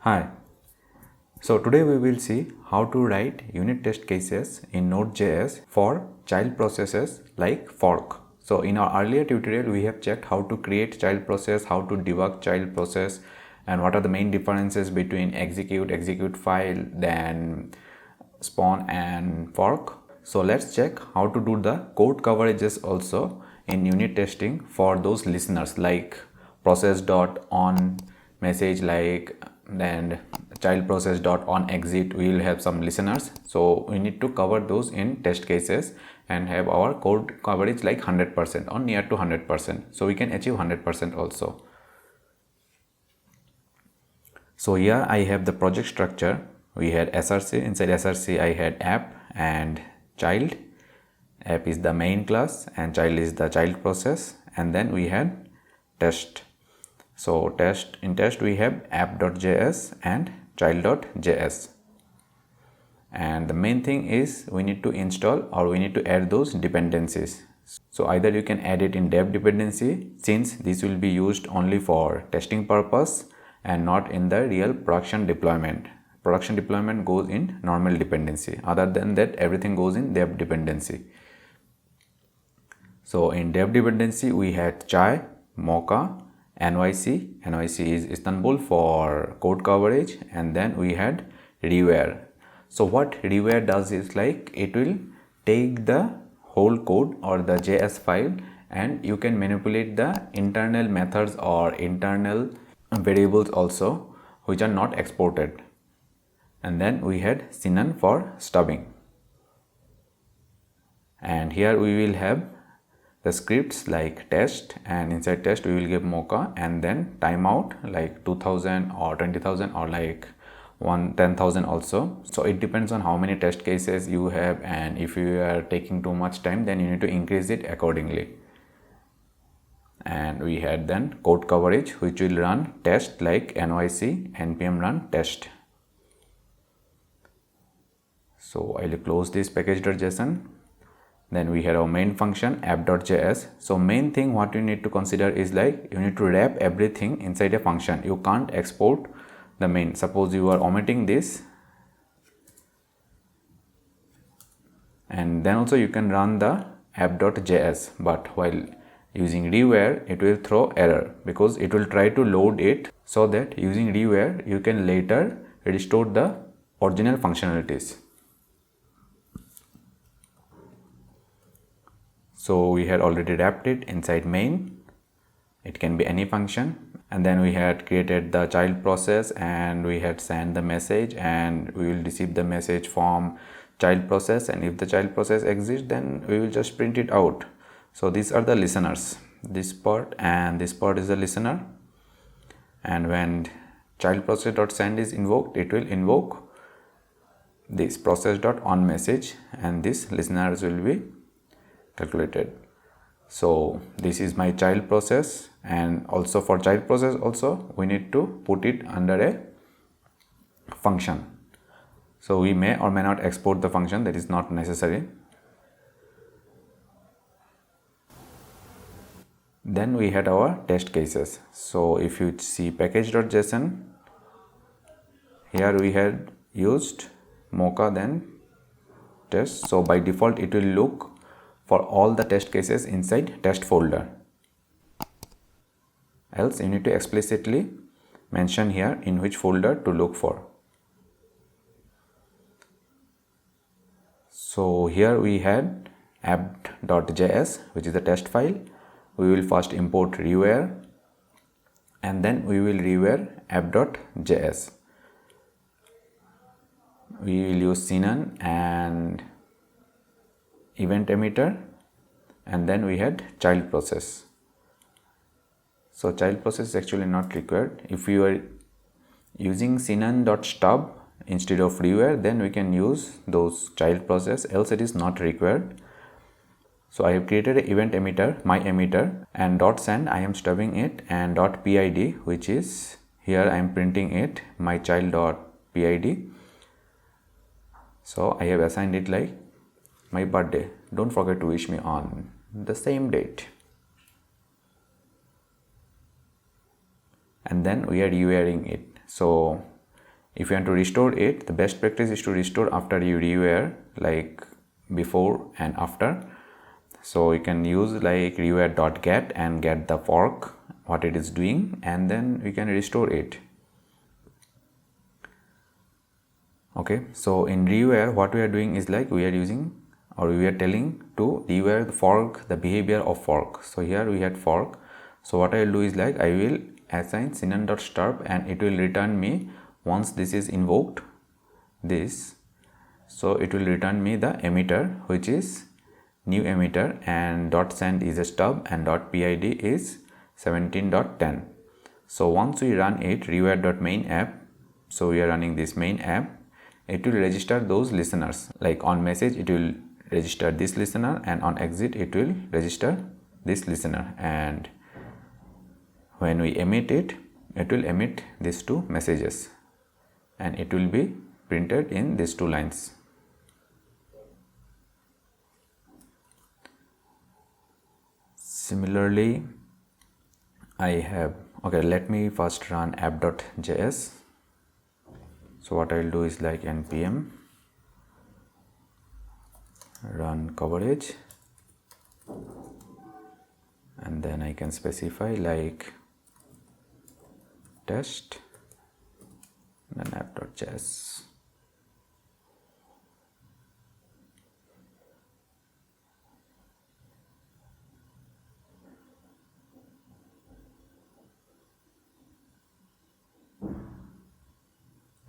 Hi. So today we will see how to write unit test cases in Node.js for child processes like fork. So in our earlier tutorial we have checked how to create child process, how to debug child process, and what are the main differences between execute file, then spawn and fork. So let's check how to do the code coverages also in unit testing for those listeners like process.on message, like then child process.on exit. We will have some listeners, so we need to cover those in test cases and have our code coverage like 100% or near to 100%, so we can achieve 100% also. So here I have the project structure. We had src, inside src I had app and child. App is the main class and child is the child process, and then we had test. So in test we have app.js and child.js, and the main thing is we need to install or we need to add those dependencies. So either you can add it in dev dependency, since this will be used only for testing purpose and not in the real production deployment. Production deployment goes in normal dependency. Other than that, everything goes in dev dependency. So in dev dependency we had chai, Mocha, NYC is Istanbul for code coverage, and then we had Rewire. So what Rewire does is like it will take the whole code or the JS file and you can manipulate the internal methods or internal variables also which are not exported. And then we had Sinan for stubbing. And here we will have the scripts like test, and inside test we will give Mocha, and then timeout like 2000 or 20,000 or like 10,000 also. So it depends on how many test cases you have, and if you are taking too much time then you need to increase it accordingly. And we had then code coverage which will run test like NYC npm run test. So I will close this package.json. Then we have our main function app.js. So main thing what you need to consider is like you need to wrap everything inside a function. You can't export the main. Suppose you are omitting this, and then also you can run the app.js, but while using Rewire it will throw error because it will try to load it, so that using Rewire you can later restore the original functionalities. So we had already wrapped it inside main. It can be any function. And then we had created the child process and we had sent the message, and we will receive the message from child process, and if the child process exists then we will just print it out. So these are the listeners. This part and this part is the listener, and when child process.send is invoked, it will invoke this process.on message, and this listeners will be calculated. So this is my child process, and also for child process also we need to put it under a function. So we may or may not export the function, that is not necessary. Then we had our test cases. So if you see package.json, here we had used Mocha then test. So by default it will look for all the test cases inside test folder. Else you need to explicitly mention here in which folder to look for. So here we had app.js, which is the test file. We will first import Rewire, and then we will rewire app.js. We will use Sinan and event emitter, and then we had child process. So child process is actually not required. If you are using sinan.stub instead of Rewire, then we can use those child process, else it is not required. So I have created an event emitter, my emitter, and .send I am stubbing it, and .pid, which is here I am printing it, my child.pid. So I have assigned it like my birthday. Don't forget to wish me on the same date. And then we are rewiring it. So if you want to restore it, the best practice is to restore after you rewire, like before and after. So you can use like rewire.get and get the fork, what it is doing, and then we can restore it. Okay, so in rewire what we are doing is like we are using, or we are telling to rewire the fork, the behavior of fork. So here we had fork. So what I will do is like I will assign synon.stub and it will return me, once this is invoked, this, so it will return me the emitter, which is new emitter, and .send is a stub and .pid is 17.10. so once we run it, rewire.main app, so we are running this main app, it will register those listeners, like on message it will register this listener, and on exit it will register this listener, and when we emit it, it will emit these two messages and it will be printed in these two lines. Similarly, I have, okay, let me first run app.js. So what I will do is like npm run coverage, and then I can specify like test and then app.js.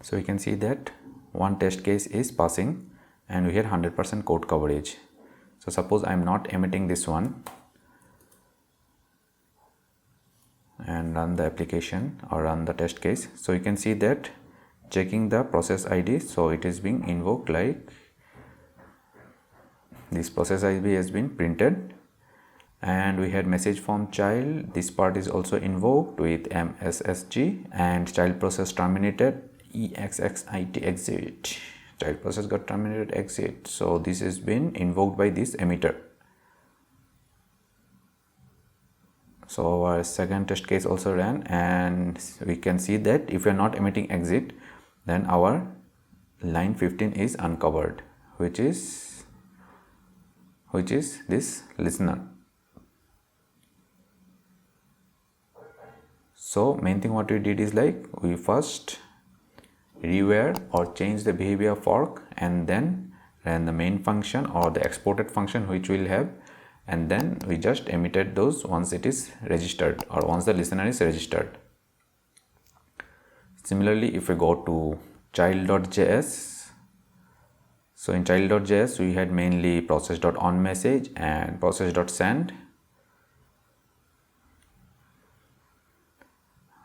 So you can see that one test case is passing and we had 100% code coverage. So suppose I am not emitting this one and run the application or run the test case. So you can see that checking the process ID, so it is being invoked, like this process ID has been printed, and we had message from child, this part is also invoked with mssg, and child process terminated exxit exit, child process got terminated exit. So this has been invoked by this emitter. So our second test case also ran, and we can see that if we are not emitting exit, then our line 15 is uncovered, which is this listener. So main thing what we did is like we first rewire or change the behavior of fork, and then ran the main function or the exported function which we'll have, and then we just emitted those once it is registered or once the listener is registered. Similarly, if we go to child.js, so in child.js we had mainly process.on message and process.send.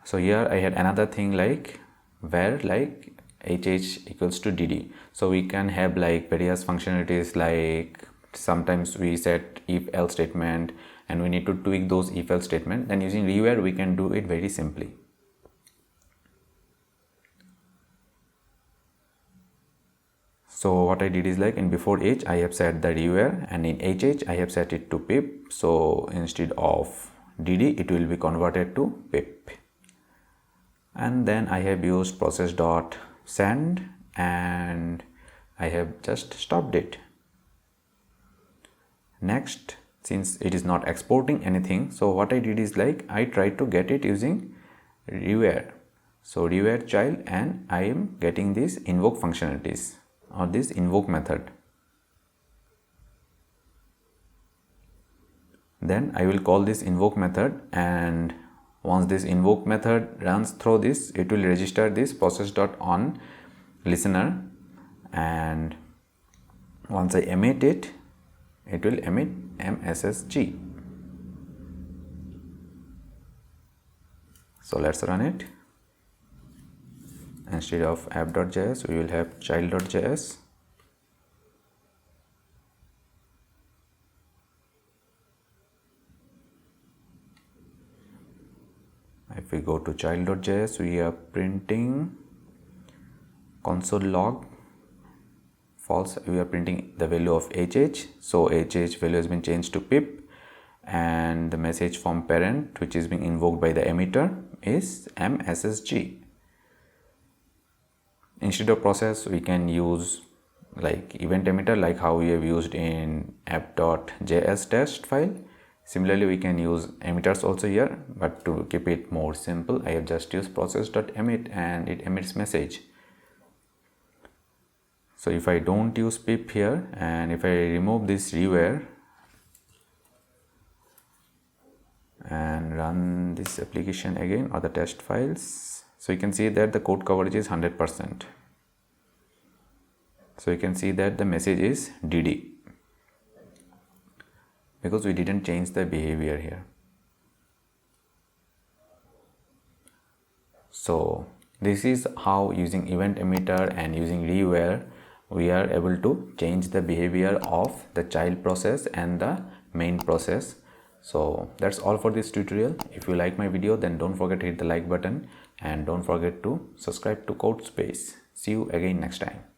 So here I had another thing like where like hh equals to dd. So we can have like various functionalities, like sometimes we set if else statement and we need to tweak those if else statement. Then using rewire we can do it very simply. So what I did is like in before h I have set the rewire, and in hh I have set it to pip. So instead of dd it will be converted to pip. And then I have used process.send and I have just stopped it. Next, since it is not exporting anything, so what I did is like I tried to get it using rewire. So rewire child, and I am getting these invoke functionalities or this invoke method. Then I will call this invoke method, and once this invoke method runs through this, it will register this process.on listener, and once I emit it, it will emit mssg. So let's run it. Instead of app.js we will have child.js. If we go to child.js, we are printing console log false. We are printing the value of hh. So hh value has been changed to pip, and the message from parent which is being invoked by the emitter is mssg. Instead of process, we can use like event emitter, like how we have used in app.js test file. Similarly, we can use emitters also here, but to keep it more simple, I have just used process.emit and it emits message. So if I don't use pip here and if I remove this rewire and run this application again or the test files, so you can see that the code coverage is 100%. So you can see that the message is DD because we didn't change the behavior here. So this is how using event emitter and using rewire we are able to change the behavior of the child process and the main process. So that's all for this tutorial. If you like my video, then don't forget to hit the like button and don't forget to subscribe to CodeSpace. See you again next time.